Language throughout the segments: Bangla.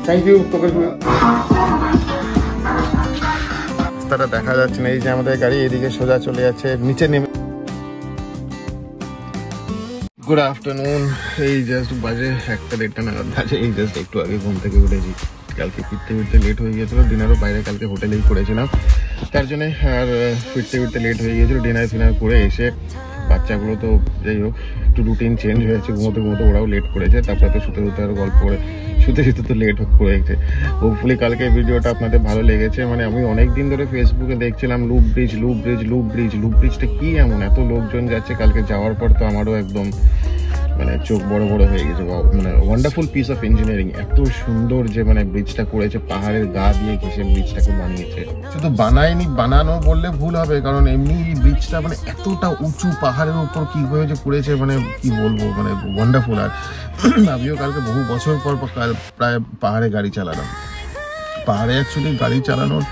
Thank you. রাস্তাটা দেখা যাচ্ছে না, এই যে আমাদের গাড়ি এদিকে সোজা চলে যাচ্ছে নিচে নেমে। Good afternoon. এই জাস্ট বাজে 1টা-1:30 নাগাদ বাজে। এই জাস্ট একটু আগে ঘুম থেকে উঠেছি। কালকে ফিরতে লেট হয়ে গিয়েছিল, ডিনারও বাইরে কালকে হোটেলেই করেছিলাম, তার জন্যে আর ফিরতে লেট হয়ে গিয়েছিল। ডিনার করে এসে বাচ্চাগুলো তো যাই হোক একটু রুটিন চেঞ্জ হয়েছে, ঘুমোতে ওরাও লেট করেছে। তারপরে তো শুতে আর গল্প করে শুতে তো লেট করেছে। হোপফুলি কালকে ভিডিওটা আপনাদের ভালো লেগেছে। মানে আমি অনেক দিন ধরে ফেসবুকে দেখছিলাম লুপ ব্রিজটা কি এমন এত লোকজন যাচ্ছে। কালকে যাওয়ার পর তো আমারও একদম মানে চোখ বড় হয়ে গেছে। মানে ওয়ান্ডারফুল পিস অফ ইঞ্জিনিয়ারিং। এত সুন্দর যে মানে ব্রিজটা করেছে, পাহাড়ের গা দিয়ে ঘেঁষে ব্রিজটাকে বানিয়েছে। শুধু বানানো বললে ভুল হবে, কারণ এমনি ব্রিজটা মানে এতটা উঁচু পাহাড়ের উপর কিভাবে যে করেছে মানে কি বলবো, মানে ওয়ান্ডারফুল। আর আমিও কালকে বহু বছর পর প্রায় পাহাড়ে গাড়ি চালালাম। পাহাড়ে অ্যাকচুয়ালি গাড়ি চালানোর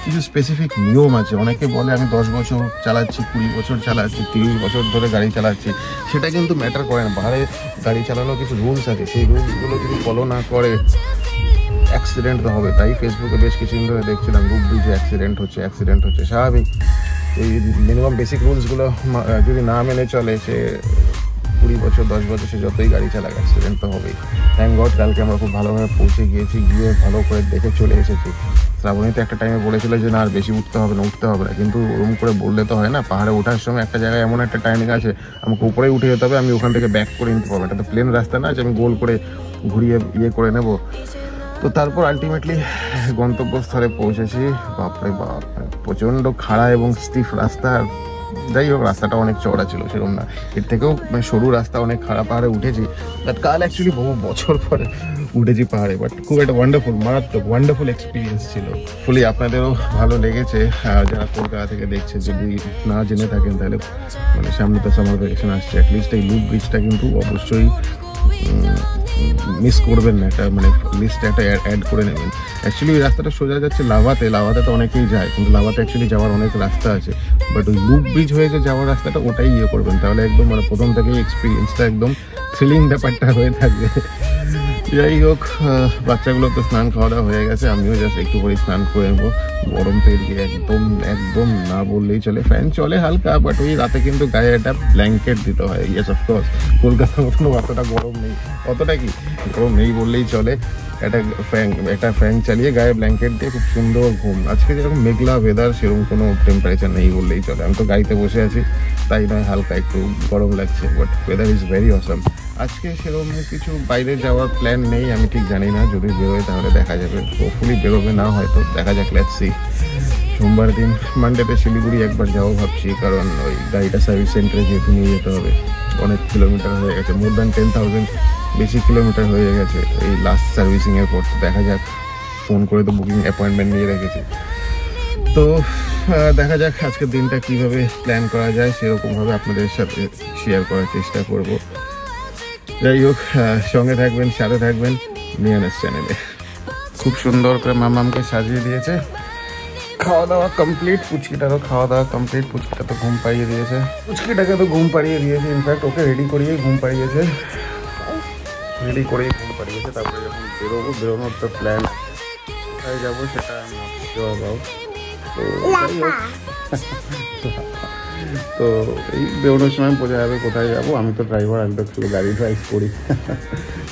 কিছু স্পেসিফিক নিয়ম আছে। অনেকে বলে আমি 10 বছর চালাচ্ছি, 20 বছর চালাচ্ছি, 30 বছর ধরে গাড়ি চালাচ্ছি, সেটা কিন্তু ম্যাটার করে না। পাহাড়ে গাড়ি চালানোর কিছু রুলস আছে, সেই রুলসগুলো যদি ফলো না করে অ্যাক্সিডেন্ট তো হবে। তাই ফেসবুকে বেশ কিছুদিন ধরে দেখছিলাম লুপ ব্রিজে অ্যাক্সিডেন্ট হচ্ছে স্বাভাবিক। এই মিনিমাম বেসিক রুলসগুলো যদি না মেনে চলে, সে 20 বছর 10 বছর সে যতই গাড়ি চালাক অ্যাক্সিডেন্ট তো হবেই। থ্যাংক গড কালকে আমরা খুব ভালোভাবে পৌঁছে গিয়েছি, গিয়ে ভালো করে দেখে চলে এসেছি। শ্রাবণী তো একটা টাইমে বলেছিল যে না আর বেশি উঠতে হবে না, কিন্তু ওরকম করে বললে তো হয় না। পাহাড়ে ওঠার সময় একটা জায়গায় এমন একটা টাইমিং আছে, আমাকে উপরে উঠে যেতে হবে, আমি ওখান থেকে ব্যাক করে নিতে পারবো। এটা তো প্লেন রাস্তা না যে আমি গোল করে ঘুরিয়ে করে নেব। তো তারপর আলটিমেটলি গন্তব্যস্থলে পৌঁছেছি। বাপরে বাপ, প্রচণ্ড খাড়া এবং স্টিফ রাস্তা। যাই হোক রাস্তাটা অনেক চওড়া ছিল, সেরকম না, এর থেকেও মানে সরু রাস্তা। অনেক খাড়া পাহাড়ে উঠেছি, বাট কাল অ্যাকচুয়ালি বহু বছর পরে উঠেছি পাহাড়ে, বাট খুব একটা মারাত্মক ওয়ান্ডারফুল এক্সপিরিয়েন্স ছিল। ফুলি আপনাদেরও ভালো লেগেছে। যারা কলকাতা থেকে দেখছে, যদি না জেনে থাকেন তাহলে মানে সামনে তো সামার ভ্যাকেশন আসছে, অ্যাটলিস্ট এই লুপ ব্রিজটা কিন্তু অবশ্যই মিস করবেন না। এটা মানে লিস্টে একটা অ্যাড করে নেবেন। অ্যাকচুয়ালি ওই রাস্তাটা সোজা যাচ্ছে লাভাতে তো অনেকেই যায়, কিন্তু লাভাতে অ্যাকচুয়ালি যাওয়ার অনেক রাস্তা আছে, বাট ওই লুপ ব্রিজ হয়ে যে যাওয়ার রাস্তাটা ওটাই করবেন, তাহলে একদম মানে প্রথম থেকেই এক্সপিরিয়েন্সটা একদম থ্রিলিং ব্যাপারটা হয়ে থাকবে। যাই হোক বাচ্চাগুলো তো স্নান খাওয়া দাওয়া হয়ে গেছে, আমিও জাস্ট একটু করে স্নান করে নেবো। গরম তো এদিকে একদম না বললেই চলে, ফ্যান চলে হালকা, বাট ওই রাতে কিন্তু গায়ে একটা ব্ল্যাঙ্কেট দিতে হয়। ইয়েস অফকোর্স, কলকাতার মতন অতটা গরম নেই, গরম নেই বললেই চলে। একটা ফ্যান চালিয়ে গায়ে ব্ল্যাঙ্কেট দিয়ে খুব সুন্দর ঘুম। আজকে যেরকম মেঘলা ওয়েদার, সেরকম কোনো টেম্পারেচার নেই বললেই চলে। আমি তো গাড়িতে বসে আছি, তাই নয় হালকা একটু গরম লাগছে, but weather is very awesome. আজকে সেরকম কিছু বাইরে যাওয়ার প্ল্যান নেই, আমি ঠিক জানি না, যদি বেরোয় তাহলে দেখা যাবে। হোপফুলি বেরোবে, না হয়তো দেখা যাক, লেটস সি। সোমবার দিন মানডেতে শিলিগুড়ি একবার যাবো ভাবছি, কারণ ওই গাড়িটা সার্ভিস সেন্টারে যেহেতু নিয়ে যেতে হবে। অনেক কিলোমিটার হয়ে গেছে, মোর দ্যান 10,000 বেশি কিলোমিটার হয়ে গেছে এই লাস্ট সার্ভিসিংয়ের পর। দেখা যাক, ফোন করে তো বুকিং অ্যাপয়েন্টমেন্ট নিয়ে রেখেছি। তো দেখা যাক আজকের দিনটা কিভাবে প্ল্যান করা যায়, সেরকমভাবে আপনাদের সাথে শেয়ার করার চেষ্টা করব। যাই হোক সঙ্গে থাকবেন, সাথে থাকবেন নিয়ানেস চ্যানেলে। খুব সুন্দর করে মামামকে সাজিয়ে দিয়েছে, খাওয়া দাওয়া কমপ্লিট, পুচকিটারও খাওয়া দাওয়া কমপ্লিট। পুচকিটা তো ঘুম পাড়িয়ে দিয়েছে, ইনফ্যাক্ট ওকে রেডি করিয়েই ঘুম পাড়িয়েছে। তারপরে যখন বেরোনোর তো প্ল্যান, কোথায় যাবো সেটা তো এই বেরোনোর সময় বোঝা যাবে কোথায় যাবো। আমি তো ড্রাইভার, আমি তো শুধু গাড়ি ড্রাইভ করি।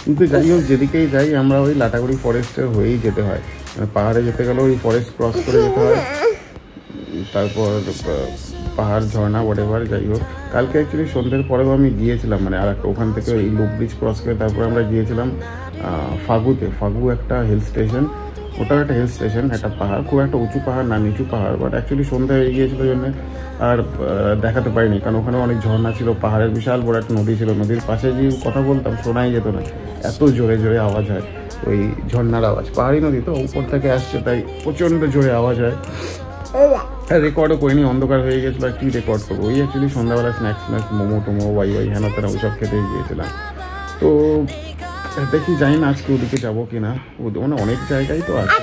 কিন্তু যাই হোক, যেদিকেই যাই আমরা ওই লাটাগুড়ি ফরেস্টের হয়েই যেতে হয়। মানে পাহাড়ে যেতে গেলে ওই ফরেস্ট ক্রস করে যেতে হয়, তারপর পাহাড়, ঝর্ণা, হোয়াটএভার। যাই হোক কালকে অ্যাকচুয়ালি সন্ধ্যের পরেও আমি গিয়েছিলাম, মানে আর একটা ওখান থেকে এই লুপ ব্রিজ ক্রস করে তারপরে আমরা গিয়েছিলাম ফাগু একটা হিল স্টেশন। ওটাও একটা হিল স্টেশন, একটা পাহাড়, খুব একটা উঁচু পাহাড় না, নিচু পাহাড়, বাট অ্যাকচুয়ালি সন্ধ্যা হয়ে গিয়েছিল জন্য আর দেখাতে পারিনি, কারণ ওখানে অনেক ঝর্ণা ছিল, পাহাড়ের বিশাল বড় একটা নদী ছিল। নদীর পাশে গিয়ে কথা বলতাম শোনাই যেত না, এত জোরে জোরে আওয়াজ হয়, ওই ঝর্ণার আওয়াজ। পাহাড়ি নদী তো উপর থেকে আসছে, তাই প্রচণ্ড জোরে আওয়াজ হয়। রেকর্ডও করিনি, অন্ধকার হয়ে গেছিলো, আর কি রেকর্ড করবো। ওই অ্যাকচুয়ালি সন্ধ্যাবেলা স্ন্যাক্স মোমো টোমো ওয়াই হেনা তেনা ওইসব খেতেই গিয়েছিলাম। তো দেখি, জানি না আজকে ওদিকে যাবো কিনা, মানে অনেক জায়গায় তো আছে,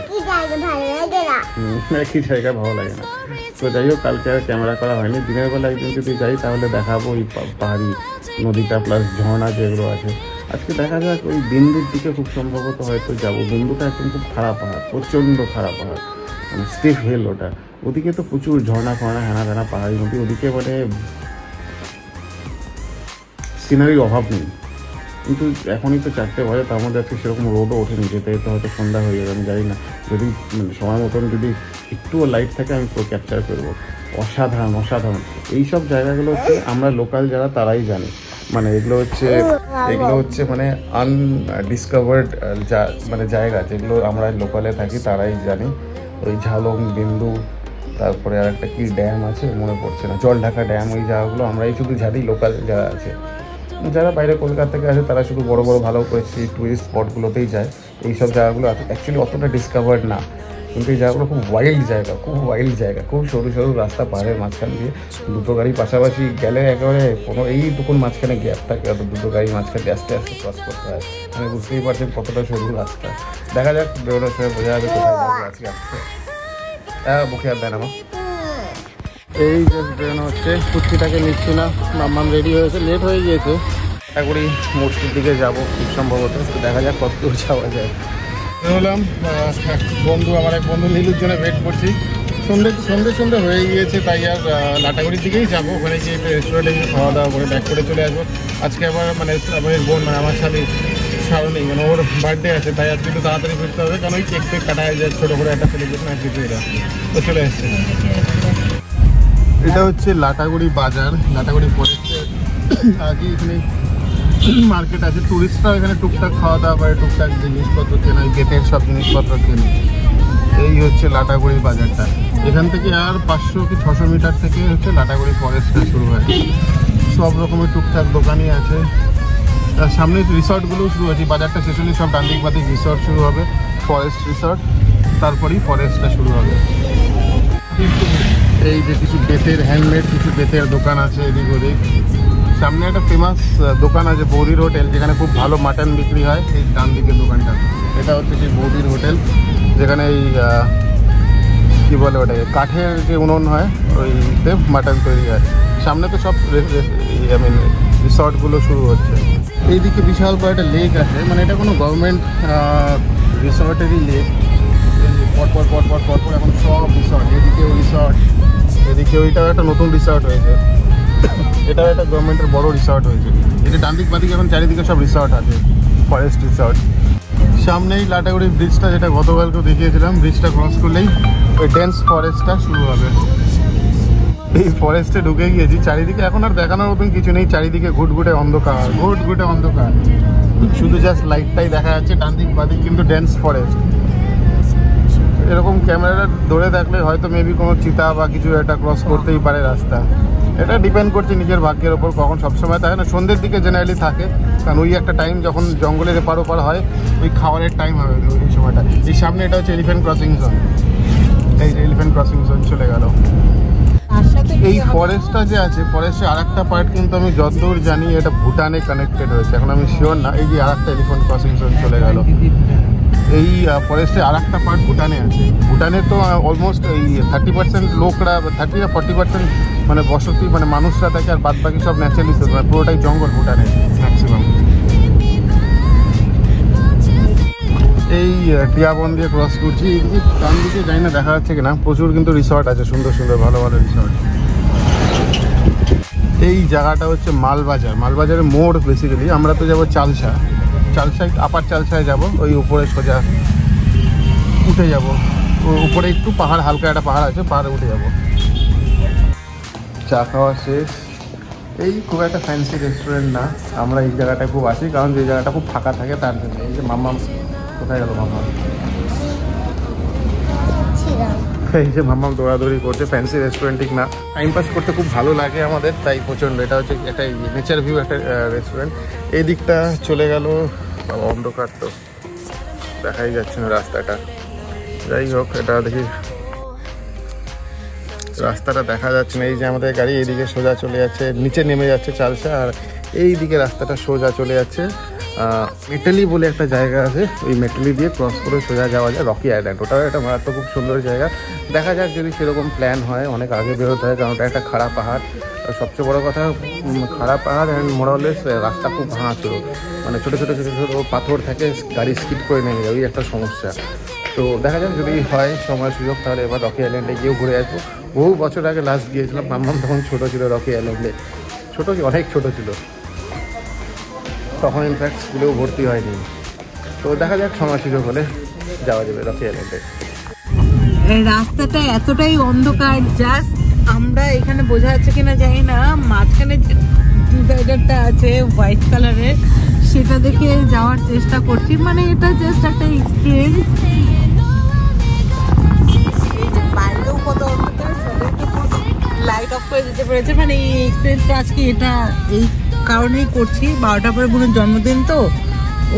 একই জায়গা ভালো লাগে না। তো যাই হোক কালকে আর ক্যামেরা করা হয়নি। দিনের বেলা একদিন যদি যাই তাহলে দেখাবো ওই পাহাড়ি নদীটা প্লাস ঝর্ণা যেগুলো আছে। আজকে দেখা যাক ওই বিন্দুর দিকে খুব সম্ভবত হয়তো যাবো। বিন্দুটা এখন খুব খারাপ পাহাড়, প্রচণ্ড খারাপ পাহাড়, মানে স্টিফ হিল ওটা। ওদিকে তো প্রচুর ঝর্ণা ফর্ণা হেনা তেনা পাহাড়ি নদী, ওদিকে মানে সিনারির অভাব নেই। কিন্তু এখনই তো 4টে বাজে, তার মধ্যে আজকে সেরকম রোদও ওঠেনি, যেতে যেতে হয়তো সন্ধ্যা হয়ে যাবে। আমি জানি না, যদি মানে সময় মতন যদি একটুও লাইট থাকে আমি পুরো ক্যাপচার করবো। অসাধারণ অসাধারণ এইসব জায়গাগুলো হচ্ছে আমরা লোকাল যারা তারাই জানি। মানে এগুলো হচ্ছে মানে আনডিসকভার্ড মানে জায়গা, যেগুলো আমরা লোকালে থাকি তারাই জানি। ওই ঝালং, বিন্দু, তারপরে আর একটা কি ড্যাম আছে মনে পড়ছে না, জলঢাকা ড্যাম, ওই জায়গাগুলো আমরাই শুধু জানি লোকাল যারা আছে। যারা বাইরে কলকাতা থেকে আসে তারা শুধু বড় বড় ভালো করে টুরিস্ট স্পটগুলোতেই যায়। এইসব জায়গাগুলো অ্যাকচুয়ালি অতটা ডিসকভার্ড না, কিন্তু এই জায়গাগুলো খুব ওয়াইল্ড জায়গা, খুব ওয়াইল্ড জায়গা। খুব সরু সরু রাস্তা, পাহাড়ের মাঝখান দিয়ে দুটো গাড়ি পাশাপাশি গেলে একেবারে কোনো এইটুকুন মাঝখানে গ্যাপ থাকে, অত দুটো গাড়ি মাঝখানে আস্তে আস্তে ক্রস করতে হয়। মানে বুঝতেই পারছেন কতটা সরু রাস্তা। দেখা যাক বেরোনোর সময় বোঝা যাবে কোথায় যাবো আজকে। হ্যাঁ, মুখে আর দেয় না। এই যে বেরোনো হচ্ছে, কুর্তিটাকে নিচ্ছি না, মাম্মাম রেডি হয়েছে, লেট হয়ে গিয়েছে। করি মূর্তির দিকে যাবো খুব সম্ভবত, দেখা যাক কত দূর যাওয়া যায়। বেরোলাম, বন্ধু আমার এক বন্ধু নীলুর জন্য ওয়েট করছি। সন্ধে হয়ে গিয়েছে, তাই আর লাটাগুড়ির দিকেই যাবো। ওখানে গিয়ে রেস্টুরেন্টে গিয়ে খাওয়া দাওয়া করে ব্যাক করে চলে আসবো। আজকে আবার মানে আমার বোন, মানে আমার সাথে শাওনি, মানে ওর বার্থডে আছে, তাই আজকে একটু তাড়াতাড়ি ফিরতে হবে, কারণ ওই কেক টেক কাটা যায়, ছোটো করে একটা সেলিব্রেশন আর কিছু। এটা তো চলে এসছে। এটা হচ্ছে লাটাগুড়ি বাজার, লাটাগুড়ি ফরেস্টের আগে এখানে মার্কেট আছে। টুরিস্টরাও এখানে টুকটাক খাওয়া দাওয়া করে, টুকটাক জিনিসপত্র কেনে, গেটের সব জিনিসপত্র কেনে। এই হচ্ছে লাটাগুড়ি বাজারটা। এখান থেকে আর 500 কি 600 মিটার থেকে হচ্ছে লাটাগুড়ি ফরেস্টটা শুরু হয়। সব রকমের টুকটাক দোকানই আছে। তার সামনে রিসর্টগুলোও শুরু হয়েছে। বাজারটা শেষ হলে সব ডান দিক বাদিক রিসর্ট শুরু হবে, ফরেস্ট রিসর্ট, তারপরেই ফরেস্টটা শুরু হবে। এই যে কিছু বেতের হ্যান্ডমেড কিছু বেতের দোকান আছে এদিক ওদিক। সামনে একটা ফেমাস দোকান আছে বৌদির হোটেল, যেখানে খুব ভালো মাটন বিক্রি হয়। এই ডান দিকের দোকানটা, এটা হচ্ছে সেই বৌদির হোটেল, যেখানে এই কী বলে ওটাকে, কাঠের যে উনুন হয় ওইতে মাটন তৈরি হয়। সামনে তো সব রিসর্টগুলো শুরু হচ্ছে। এইদিকে বিশাল বড় একটা লেক আছে, মানে এটা কোনো গভর্নমেন্ট রিসর্টেরই লেক। পরপর এখন সব রিসর্ট, এদিকেও রিসর্ট, এদিকে ওইটাও একটা নতুন রিসর্ট হয়েছে, এটাও একটা গভর্নমেন্টের বড় রিসর্ট হয়েছে। এটা ডান দিক বাদিক এখন চারিদিকে সব রিসর্ট আছে, ফরেস্ট রিসর্ট। সামনেই লাটাগুড়ি ব্রিজটা, যেটা গতকালকেও দেখিয়েছিলাম, ব্রিজটা ক্রস করলেই ওই ডেন্স ফরেস্টটা শুরু হবে। এই ফরেস্টে ঢুকে গিয়েছি, চারিদিকে এখন আর দেখানোর মতন কিছু নেই, চারিদিকে ঘুটঘুটে অন্ধকার, ঘুটঘুটে অন্ধকার, শুধু জাস্ট লাইটটাই দেখা যাচ্ছে ডান দিক বাদিক, কিন্তু ডেন্স ফরেস্ট। এরকম ক্যামেরাটা ধরে থাকলে হয়তো মেবি কোনো চিতা বা কিছু একটা ক্রস করতেই পারে রাস্তা। এটা ডিপেন্ড করছে নিজের ভাগ্যের ওপর, কখন সবসময় থাকে না, সন্ধ্যের দিকে জেনারেলি থাকে, কারণ ওই একটা টাইম যখন জঙ্গলের এপার ওপার হয়, ওই খাবারের টাইম হবে ওই সময়টা। এই সামনে এটা হচ্ছে এলিফ্যান্ট ক্রসিং জোন, এই যে এলিফ্যান্ট ক্রসিং জোন চলে গেল। এই ফরেস্টটা যে আছে, ফরেস্টের আর একটা পার্ট কিন্তু আমি যতদূর জানি এটা ভুটানে কানেক্টেড হয়েছে, এখন আমি শিওর না। এই যে আর একটা এলিফ্যান্ট ক্রসিং জোন চলে গেল। এই ফরেস্টের আর একটা পার্ট ভুটানে আছে। ভুটানে তো অলমোস্ট এই 30% লোকরা, 30 না 40% মানে বসতি, মানে মানুষরা থাকে, আর বাদ বাকি সব ন্যাচারালি, মানে পুরোটাই জঙ্গল ভুটানে ম্যাক্সিমাম। এই টিয়াবন দিয়ে ক্রস করছি, এইদিকে ডান দিকে যাই না দেখা যাচ্ছে কিনা, প্রচুর কিন্তু রিসর্ট আছে, সুন্দর সুন্দর ভালো ভালো রিসর্ট। এই জায়গাটা হচ্ছে মালবাজার, মালবাজারের মোড় বেসিক্যালি। আমরা তো যাবো চালসায়, আপার চালসায় যাবো, ওই উপরে সোজা উঠে যাব, উপরে একটু পাহাড়, হালকা একটা পাহাড় আছে, পাহাড়ে উঠে যাব। চা খাওয়া শেষ। এই খুব একটা ফ্যান্সি রেস্টুরেন্ট না, আমরা এই জায়গাটায় খুব আসি, কারণ যে জায়গাটা খুব ফাঁকা থাকে তার জন্য। এই যে মাম্মাম কোথায় গেল, মাম্মাম এই যে মাম্মাম দৌড়াদৌড়ি করছে। ফ্যান্সি রেস্টুরেন্ট ঠিক না, টাইম পাস করতে খুব ভালো লাগে আমাদের, তাই প্রচণ্ড। এটা হচ্ছে একটা নেচার ভিউ একটা রেস্টুরেন্ট। এই দিকটা চলে গেল, অন্ধকার তো দেখাই যাচ্ছে না রাস্তাটা। যাই হোক, এটা দেখি রাস্তাটা দেখা যাচ্ছে না। এই যে আমাদের গাড়ি এইদিকে সোজা চলে যাচ্ছে, নিচে নেমে যাচ্ছে চালসা, আর এই দিকে রাস্তাটা সোজা চলে যাচ্ছে মেটালি বলে একটা জায়গা আছে, ওই মেটালি দিয়ে ক্রস করে সোজা যাওয়া যায় রকি আইল্যান্ড। ওটাও একটা মারাত্মক খুব সুন্দর জায়গা। দেখা যাক যদি সেরকম প্ল্যান হয়, অনেক আগে বেরোতে হয়, কারণ ওটা একটা খাড়া পাহাড়, আর সবচেয়ে বড় কথা খারাপ পাহাড় অ্যান্ড মোরালেস রাস্তা খুব ভাঙা ছিল, মানে ছোটো ছোটো ছোটো ছোটো পাথর থাকে, গাড়ি স্কিড করে নেমে যাবে, ওই একটা সমস্যা। তো দেখা যাক যদি হয় সময় সুযোগ তাহলে এবার রকি আইল্যান্ডে গিয়েও ঘুরে আসবো। বহু বছর আগে লাস্ট গিয়েছিলাম, মাম্মাম তখন ছোটো ছিল রকি আইল্যান্ডে, ছোটো কি অনেক ছোটো ছিল তখন, ইনফ্যাক্ট স্কুলেও ভর্তি হয়নি। তো দেখা যাক সময় সুযোগ হলে যাওয়া যাবে রকি আইল্যান্ডে। রাস্তাটা এতটাই অন্ধকার, জাস্ট আমরা এখানে বোঝা যাচ্ছে কিনা জানি না, মাঝখানে যে ডিভাইডারটা আছে হোয়াইট কালারের সেটা দেখে যাওয়ার চেষ্টা করছি, মানে এটা জাস্ট একটা এক্সপিরিয়েন্স। বাইরেও কত অন্ধকার, লাইট অফ করে যেতে পেরেছে, মানে এই এক্সপিরিয়েন্সটা আজকে এটা এই কারণেই করছি। 12টার পরে বোনের জন্মদিন, তো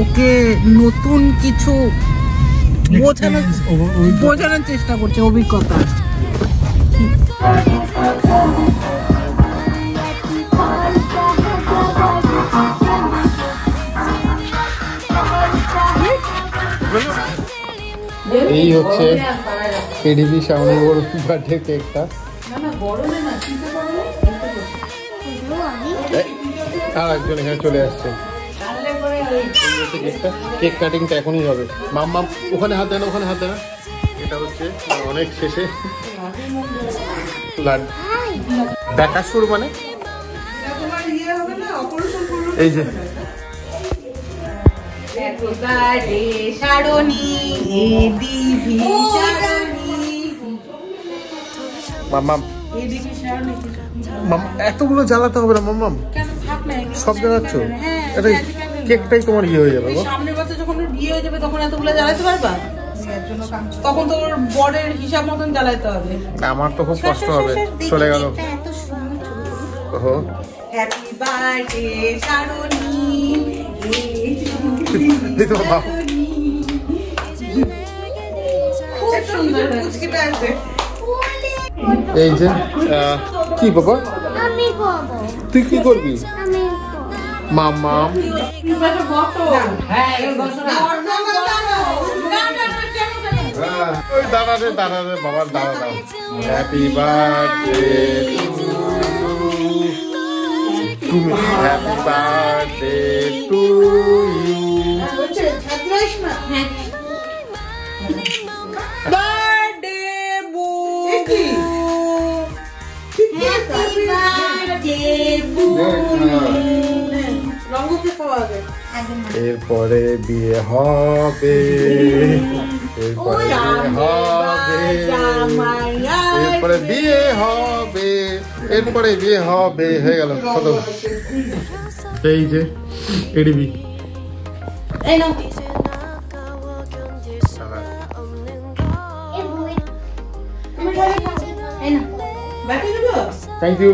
ওকে নতুন কিছু বোঝানোর চেষ্টা করছে, অভিজ্ঞতা। এই হচ্ছে এডিবি শাওনির বার্থডে কেকটা। আর একজন এখানে চলে আসছে, কেক কাটিংটা এখনই হবে। মাম্মা ওখানে হাত দেয় না, ওখানে হাত দেয় না, এটা হচ্ছে অনেক শেষে ব্যাটাসুর, মানে এই যে মাম্মা এতগুলো জ্বালাতে হবে না মাম্মাম, সব জ্বালাচ্ছ, এটা কেকটাই তোমার ইয়ে হয়ে যাবে। সামনের বছর যখন বিয়ে হয়ে যাবে তখন এতগুলো জ্বালাতে পারবা, তখন তো বরের হিসাব মতন জ্বালাতে হবে। আমার তো খুব কষ্ট হবে, চলে গেল। হ্যাপি বার্থডে শারুনি, এই যে কি বাবা, তুই কি করবি মাম্মা? ওই দাঁড়া রে বাবার দাঁড়া। Happy birthday to me, happy birthday to you, birthday Bubu, happy birthday Bubu. এরপরে বিয়ে হবে, এরপরে বিয়ে হবে, হয়ে গেল কত। এই যে এডিবি, থ্যাংক ইউ।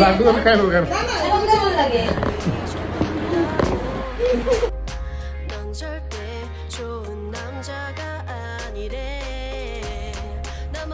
লাড্ডু আমি খাই নেবো কেন? 절대 좋은 남자가 아니래 나만